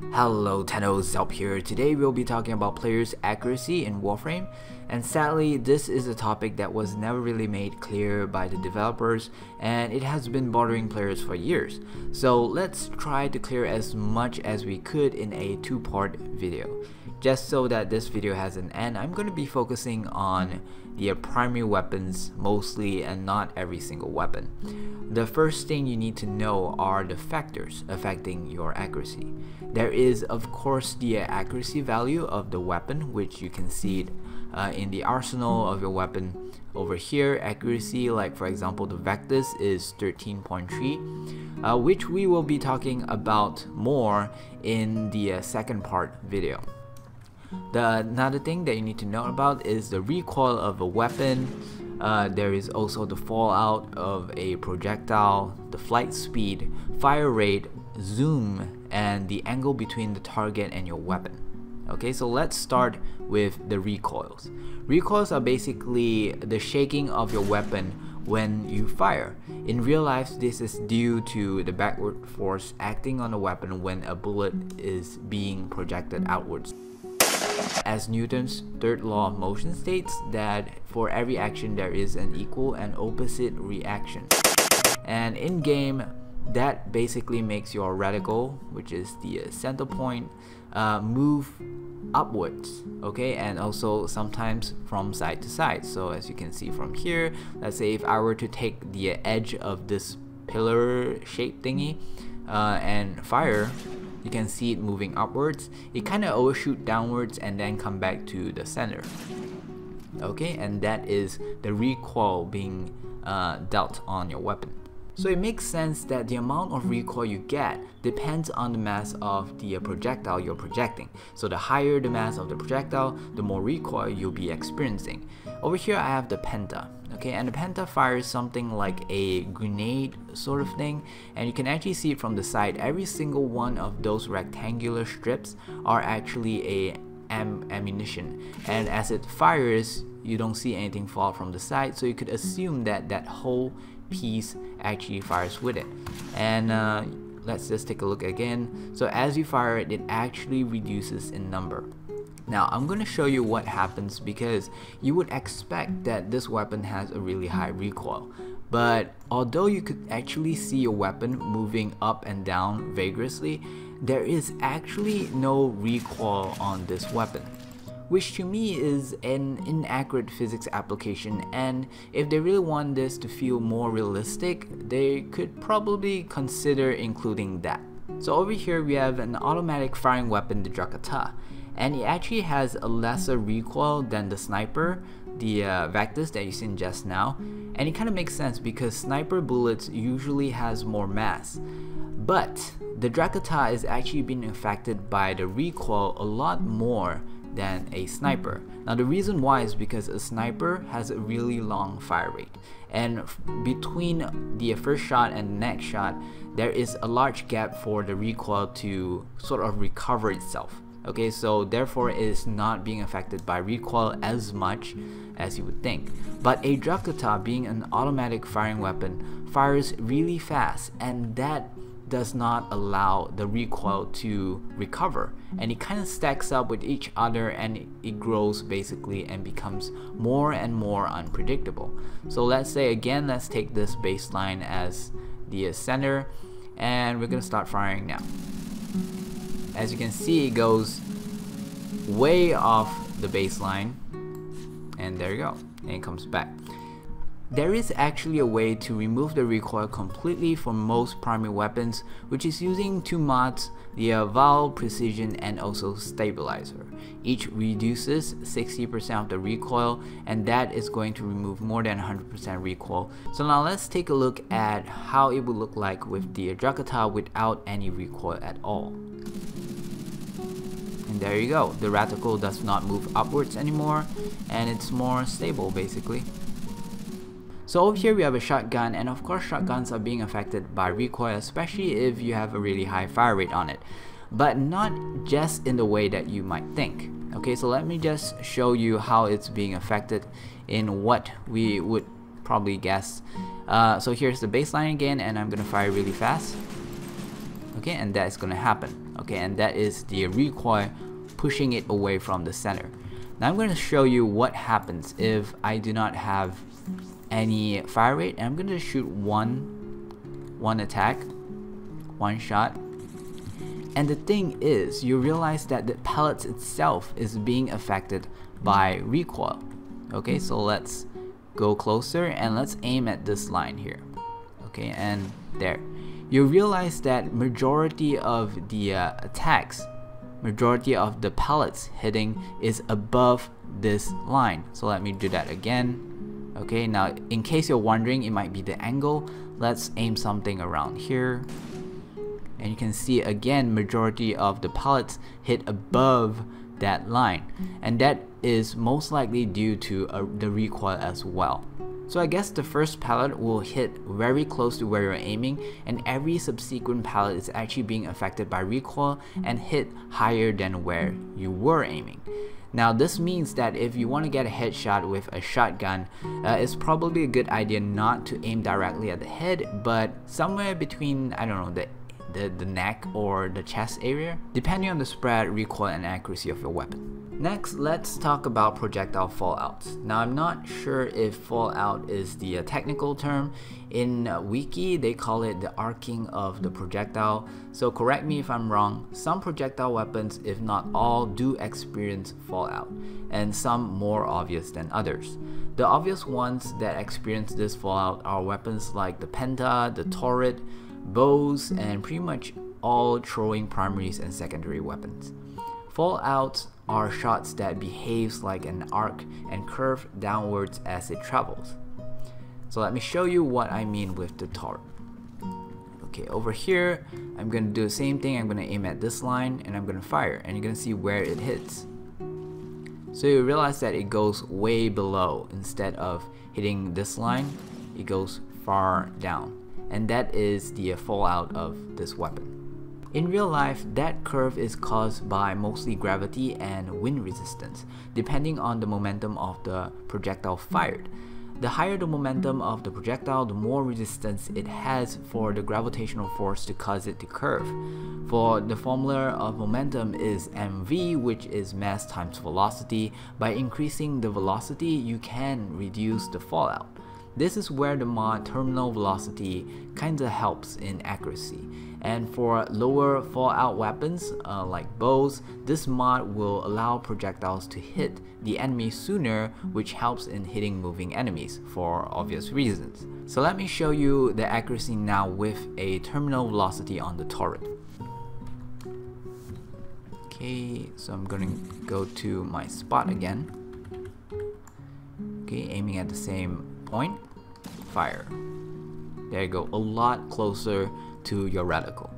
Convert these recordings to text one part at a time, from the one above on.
Hello Tennos, Zelp here. Today we'll be talking about players' accuracy in Warframe, and sadly this is a topic that was never really made clear by the developers and it has been bothering players for years. So let's try to clear as much as we could in a two-part video. Just so that this video has an end, I'm going to be focusing on the primary weapons mostly and not every single weapon. The first thing you need to know are the factors affecting your accuracy. There is of course the accuracy value of the weapon, which you can see in the arsenal of your weapon over here. Accuracy, like for example the Vectus, is 13.3, which we will be talking about more in the second part video. Another thing that you need to know about is the recoil of a weapon. There is also the fallout of a projectile, the flight speed, fire rate, zoom, and the angle between the target and your weapon. Okay, so let's start with the recoils. Recoils are basically the shaking of your weapon when you fire. In real life, this is due to the backward force acting on the weapon when a bullet is being projected outwards. As Newton's third law of motion states that for every action there is an equal and opposite reaction. And in game, that basically makes your reticle, which is the center point, move upwards, okay, and also sometimes from side to side. So as you can see from here, let's say if I were to take the edge of this pillar shape thingy and fire, you can see it moving upwards. It kind of overshoot downwards and then come back to the center. Okay, and that is the recoil being dealt on your weapon. So it makes sense that the amount of recoil you get depends on the mass of the projectile you're projecting. So the higher the mass of the projectile, the more recoil you'll be experiencing. Over here I have the Penta. Okay, and the Penta fires something like a grenade sort of thing, and you can actually see it from the side. Every single one of those rectangular strips are actually a ammunition, and as it fires you don't see anything fall from the side, so you could assume that that whole piece actually fires with it. And let's just take a look again. So as you fire it, it actually reduces in number. Now I'm going to show you what happens, because you would expect that this weapon has a really high recoil, but although you could actually see your weapon moving up and down vigorously, there is actually no recoil on this weapon, which to me is an inaccurate physics application, and if they really want this to feel more realistic, they could probably consider including that. So over here we have an automatic firing weapon, the Recoil, and it actually has a lesser recoil than the sniper, the Vectus that you seen just now, and it kind of makes sense because sniper bullets usually has more mass. But the Recoil is actually being affected by the recoil a lot more than a sniper. Now the reason why is because a sniper has a really long fire rate, and between the first shot and the next shot there is a large gap for the recoil to sort of recover itself. Okay, so therefore it is not being affected by recoil as much as you would think. But a Recoil, being an automatic firing weapon, fires really fast, and that does not allow the recoil to recover, and it kind of stacks up with each other, and it grows basically and becomes more and more unpredictable. So let's say again, let's take this baseline as the center, and we're gonna start firing now. As you can see, it goes way off the baseline, and there you go, and it comes back. There is actually a way to remove the recoil completely for most primary weapons, which is using two mods, the Val Precision and also Stabilizer. Each reduces 60% of the recoil, and that is going to remove more than 100% recoil. So now let's take a look at how it would look like with the Recoil without any recoil at all. And there you go, the reticle does not move upwards anymore, and it's more stable basically. So over here we have a shotgun, and of course shotguns are being affected by recoil, especially if you have a really high fire rate on it, but not just in the way that you might think. Okay, so let me just show you how it's being affected in what we would probably guess. So here's the baseline again, and I'm gonna fire really fast. Okay, and that's gonna happen. Okay, and that is the recoil pushing it away from the center. Now I'm going to show you what happens if I do not have any fire rate, and I'm going to shoot one attack, one shot. And the thing is, you realize that the pellets itself is being affected by recoil. Okay, so let's go closer and let's aim at this line here. Okay, and there. You realize that majority of the attacks, majority of the pellets hitting is above this line. So let me do that again. Okay, now in case you're wondering, it might be the angle. Let's aim something around here. And you can see again, majority of the pellets hit above that line, and that is most likely due to the recoil as well. So I guess the first pellet will hit very close to where you're aiming, and every subsequent pellet is actually being affected by recoil and hit higher than where you were aiming. Now this means that if you want to get a headshot with a shotgun, it's probably a good idea not to aim directly at the head, but somewhere between, I don't know, the neck or the chest area, depending on the spread, recoil, and accuracy of your weapon. Next, let's talk about projectile fallouts. Now I'm not sure if fallout is the technical term. In Wiki, they call it the arcing of the projectile, so correct me if I'm wrong. Some projectile weapons, if not all, do experience fallout, and some more obvious than others. The obvious ones that experience this fallout are weapons like the penta, the turret, bows, and pretty much all throwing primaries and secondary weapons. Fallouts are shots that behaves like an arc and curve downwards as it travels. So let me show you what I mean with the turret. Okay, over here I'm going to do the same thing. I'm going to aim at this line and I'm going to fire, and you're going to see where it hits. So you realize that it goes way below. Instead of hitting this line, it goes far down, and that is the fallout of this weapon. In real life, that curve is caused by mostly gravity and wind resistance, depending on the momentum of the projectile fired. The higher the momentum of the projectile, the more resistance it has for the gravitational force to cause it to curve. For the formula of momentum is mv, which is mass times velocity. By increasing the velocity, you can reduce the fallout. This is where the mod terminal velocity kinda helps in accuracy. And for lower fallout weapons like bows, this mod will allow projectiles to hit the enemy sooner, which helps in hitting moving enemies for obvious reasons. So let me show you the accuracy now with a terminal velocity on the turret. Okay, so I'm gonna go to my spot again. Okay, aiming at the same point, fire. There you go, a lot closer to your reticle.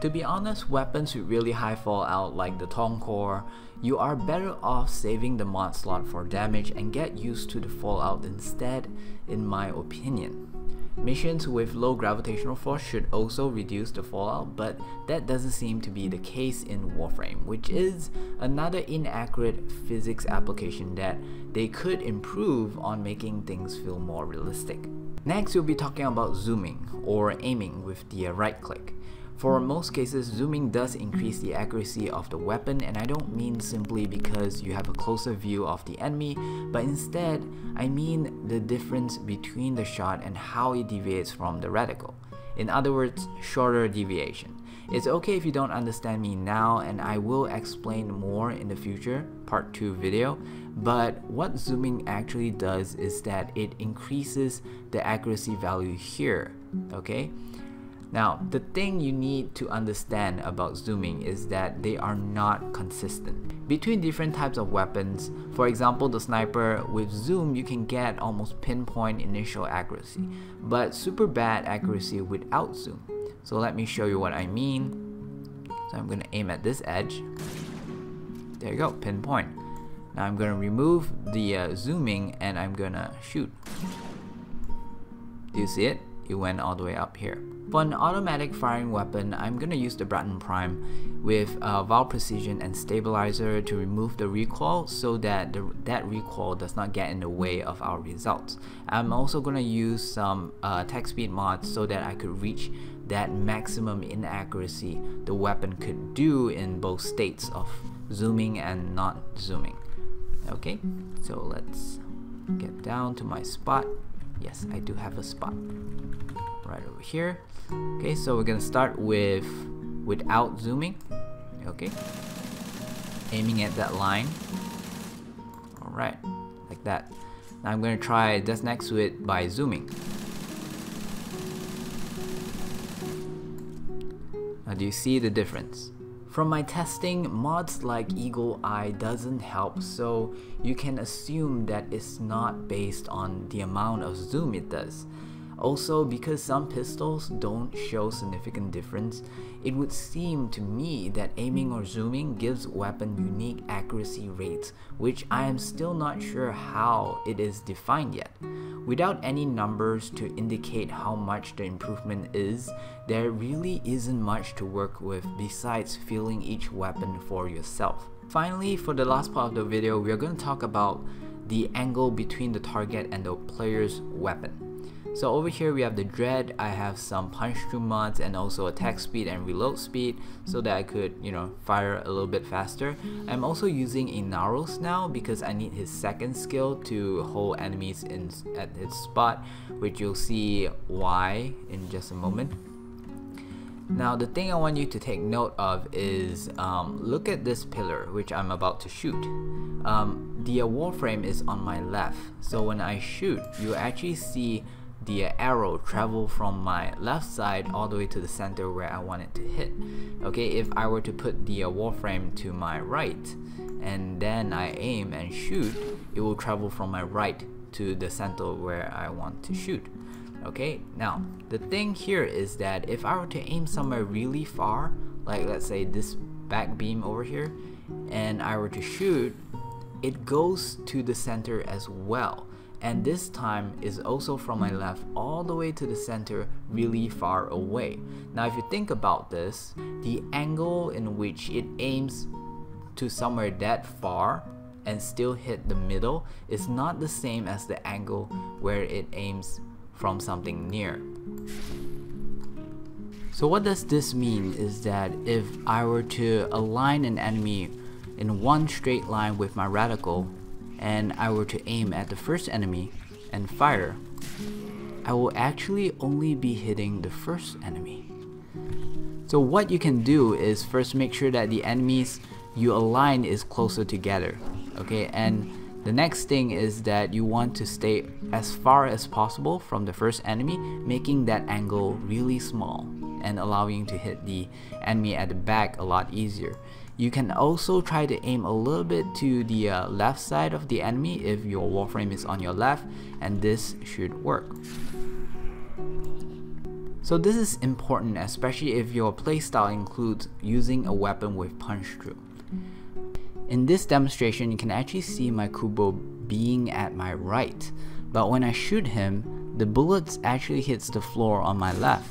To be honest, weapons with really high fallout like the Tongkor, you are better off saving the mod slot for damage and get used to the fallout instead, in my opinion. Missions with low gravitational force should also reduce the fallout, but that doesn't seem to be the case in Warframe, which is another inaccurate physics application that they could improve on, making things feel more realistic. Next, we'll be talking about zooming or aiming with the right click. For most cases, zooming does increase the accuracy of the weapon, and I don't mean simply because you have a closer view of the enemy, but instead, I mean the difference between the shot and how it deviates from the reticle. In other words, shorter deviation. It's okay if you don't understand me now, and I will explain more in the future, part 2 video, but what zooming actually does is that it increases the accuracy value here, okay? Now, the thing you need to understand about zooming is that they are not consistent. Between different types of weapons, for example the sniper, with zoom you can get almost pinpoint initial accuracy, but super bad accuracy without zoom. So let me show you what I mean. So I'm going to aim at this edge. There you go, pinpoint. Now I'm going to remove the zooming and I'm going to shoot. Do you see it? it went all the way up here. For an automatic firing weapon, I'm gonna use the Bratton Prime with Val Precision and Stabilizer to remove the recoil so that that recoil does not get in the way of our results. I'm also gonna use some tech speed mods so that I could reach that maximum inaccuracy the weapon could do in both states of zooming and not zooming. Okay, so let's get down to my spot. Yes, I do have a spot right over here. Okay, so we're gonna start without zooming. Okay, aiming at that line. Alright, like that. Now I'm gonna try just next to it by zooming. Now do you see the difference? From my testing, mods like Eagle Eye doesn't help, so you can assume that it's not based on the amount of zoom it does. Also, because some pistols don't show significant difference, it would seem to me that aiming or zooming gives weapon unique accuracy rates, which I am still not sure how it is defined yet. Without any numbers to indicate how much the improvement is, there really isn't much to work with besides feeling each weapon for yourself. Finally, for the last part of the video, we are going to talk about the angle between the target and the player's weapon. So over here we have the Dread. I have some punch through mods and also attack speed and reload speed so that I could, fire a little bit faster. I'm also using Inaros now because I need his second skill to hold enemies at his spot, which you'll see why in just a moment. Now the thing I want you to take note of is look at this pillar which I'm about to shoot. The Warframe is on my left, so when I shoot you actually see the arrow travel from my left side all the way to the center where I want it to hit. Okay, if I were to put the Warframe to my right and then I aim and shoot, it will travel from my right to the center where I want to shoot. Okay, now the thing here is that if I were to aim somewhere really far, like let's say this back beam over here, and I were to shoot, it goes to the center as well. And this time is also from my left all the way to the center really far away. Now if you think about this, the angle in which it aims to somewhere that far and still hit the middle is not the same as the angle where it aims from something near. So what does this mean is that if I were to align an enemy in one straight line with my reticle and I were to aim at the first enemy and fire, I will actually only be hitting the first enemy. So what you can do is first make sure that the enemies you align is closer together. Okay, and the next thing is that you want to stay as far as possible from the first enemy, making that angle really small and allowing you to hit the enemy at the back a lot easier. You can also try to aim a little bit to the left side of the enemy if your Warframe is on your left, and this should work. So this is important, especially if your playstyle includes using a weapon with punch through. In this demonstration, you can actually see my Kubo being at my right, but when I shoot him, the bullets actually hits the floor on my left.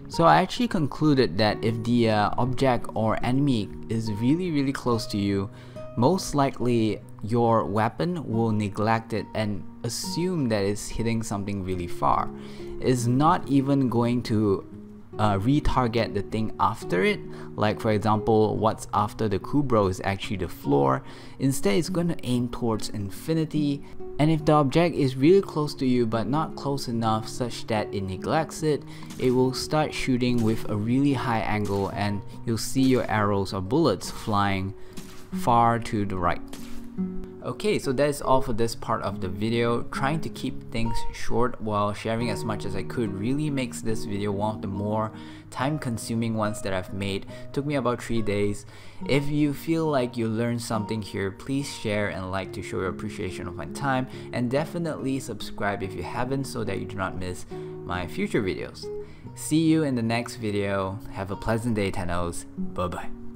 So I actually concluded that if the object or enemy is really close to you, most likely your weapon will neglect it and assume that it's hitting something really far. It's not even going to retarget the thing after it, like for example what's after the Kubro is actually the floor. Instead it's going to aim towards infinity, and if the object is really close to you but not close enough such that it neglects it, it will start shooting with a really high angle and you'll see your arrows or bullets flying far to the right. Okay, so that's all for this part of the video. Trying to keep things short while sharing as much as I could really makes this video one of the more time-consuming ones that I've made. Took me about 3 days. If you feel like you learned something here, please share and like to show your appreciation of my time, and definitely subscribe if you haven't so that you do not miss my future videos. See you in the next video. Have a pleasant day, Tennos. Bye bye.